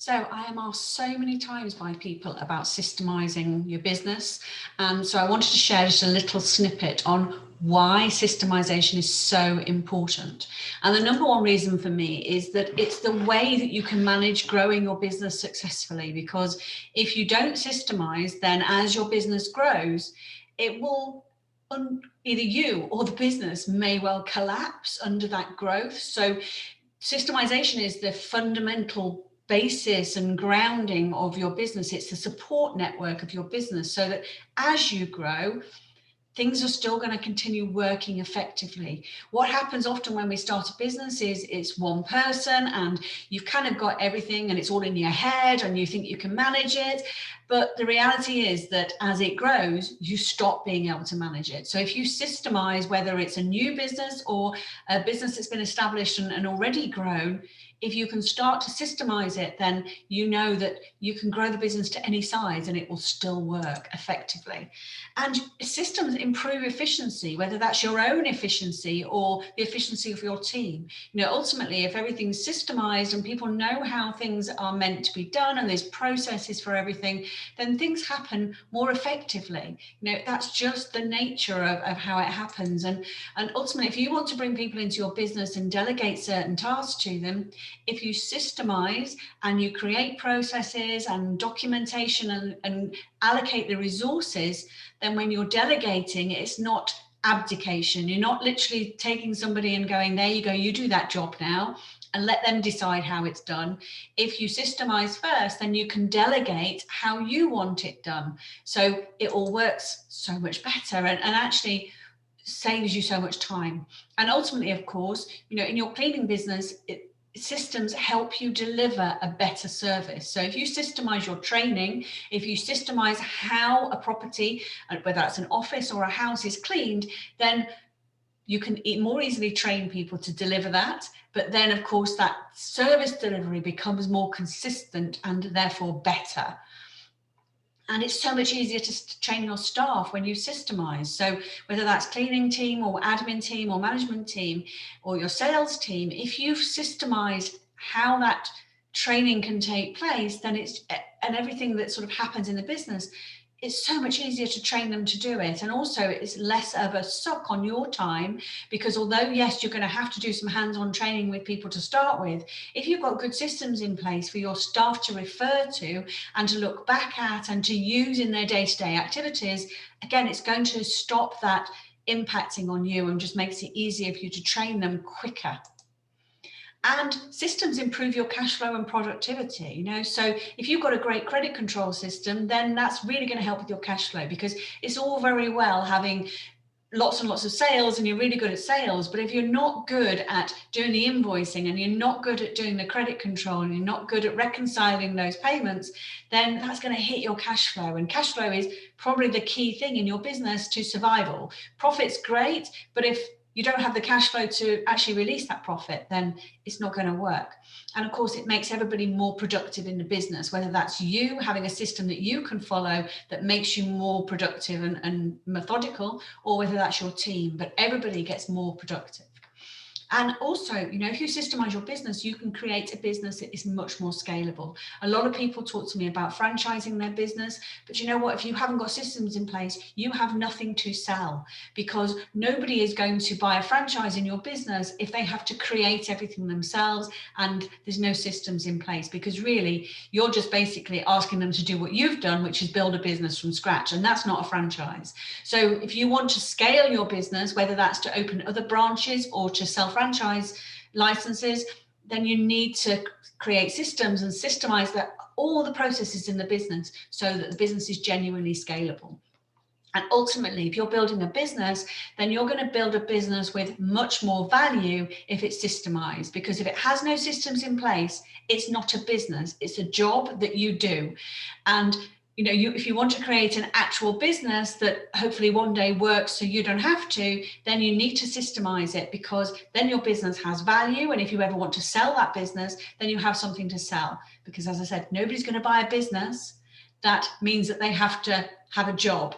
So I am asked so many times by people about systemizing your business. And so I wanted to share just a little snippet on why systemization is so important. And the number one reason for me is that it's the way that you can manage growing your business successfully. Because if you don't systemize, then as your business grows, it will either you or the business may well collapse under that growth. So systemization is the fundamental basis and grounding of your business. It's the support network of your business so that as you grow, things are still going to continue working effectively. What happens often when we start a business is it's one person and you've kind of got everything and it's all in your head and you think you can manage it. But the reality is that as it grows, you stop being able to manage it. So if you systemize, whether it's a new business or a business that's been established and already grown, if you can start to systemize it, then you know that you can grow the business to any size and it will still work effectively. And systems improve efficiency, whether that's your own efficiency or the efficiency of your team. You know, ultimately, if everything's systemized and people know how things are meant to be done and there's processes for everything, then things happen more effectively. You know, that's just the nature of how it happens. And ultimately, if you want to bring people into your business and delegate certain tasks to them, if you systemize and you create processes and documentation and allocate the resources, then when you're delegating, it's not abdication. You're not literally taking somebody and going, there you go, you do that job now, and let them decide how it's done. If you systemize first, then you can delegate how you want it done. So it all works so much better and actually saves you so much time. And ultimately, of course, you know, in your cleaning business, systems help you deliver a better service. So if you systemize your training, if you systemize how a property, whether that's an office or a house, is cleaned, then you can more easily train people to deliver that. But then, of course, that service delivery becomes more consistent and therefore better. And it's so much easier to train your staff when you systemize. So whether that's cleaning team or admin team or management team or your sales team, if you've systemized how that training can take place, then and everything that sort of happens in the business, it's so much easier to train them to do it. And also it's less of a suck on your time, because although, yes, you're going to have to do some hands-on training with people to start with, if you've got good systems in place for your staff to refer to and to look back at and to use in their day-to-day activities, again, it's going to stop that impacting on you and just makes it easier for you to train them quicker. And systems improve your cash flow and productivity, you know. So if you've got a great credit control system, then that's really going to help with your cash flow, because it's all very well having lots and lots of sales and you're really good at sales, but if you're not good at doing the invoicing and you're not good at doing the credit control and you're not good at reconciling those payments, then that's going to hit your cash flow. And cash flow is probably the key thing in your business to survival. Profit's great, but if you don't have the cash flow to actually release that profit, then it's not going to work. And of course, it makes everybody more productive in the business, whether that's you having a system that you can follow that makes you more productive and methodical, or whether that's your team, but everybody gets more productive. And also, you know, if you systemize your business, you can create a business that is much more scalable. A lot of people talk to me about franchising their business, but you know what? If you haven't got systems in place, you have nothing to sell, because nobody is going to buy a franchise in your business if they have to create everything themselves and there's no systems in place, because really you're just basically asking them to do what you've done, which is build a business from scratch. And that's not a franchise. So if you want to scale your business, whether that's to open other branches or to sell franchise licenses, then you need to create systems and systemize that all the processes in the business so that the business is genuinely scalable. And ultimately, if you're building a business, then you're going to build a business with much more value if it's systemized, because if it has no systems in place, it's not a business, it's a job that you do. And you know, if you want to create an actual business that hopefully one day works so you don't have to, then you need to systemize it, because then your business has value. And if you ever want to sell that business, then you have something to sell. Because as I said, nobody's going to buy a business that means that they have to have a job.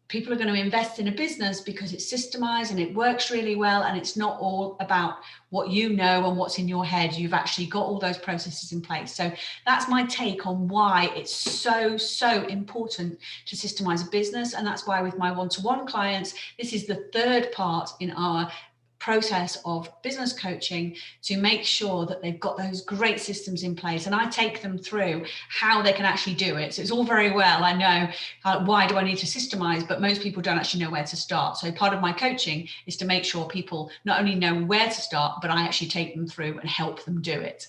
people are going to invest in a business because it's systemized and it works really well, and it's not all about what you know and what's in your head. You've actually got all those processes in place. So that's my take on why it's so important to systemize a business. And that's why with my one-to-one clients, this is the third part in our process of business coaching, to make sure that they've got those great systems in place. And I take them through how they can actually do it. So it's all very well, I know, why do I need to systemize, but most people don't actually know where to start. So part of my coaching is to make sure people not only know where to start, but I actually take them through and help them do it.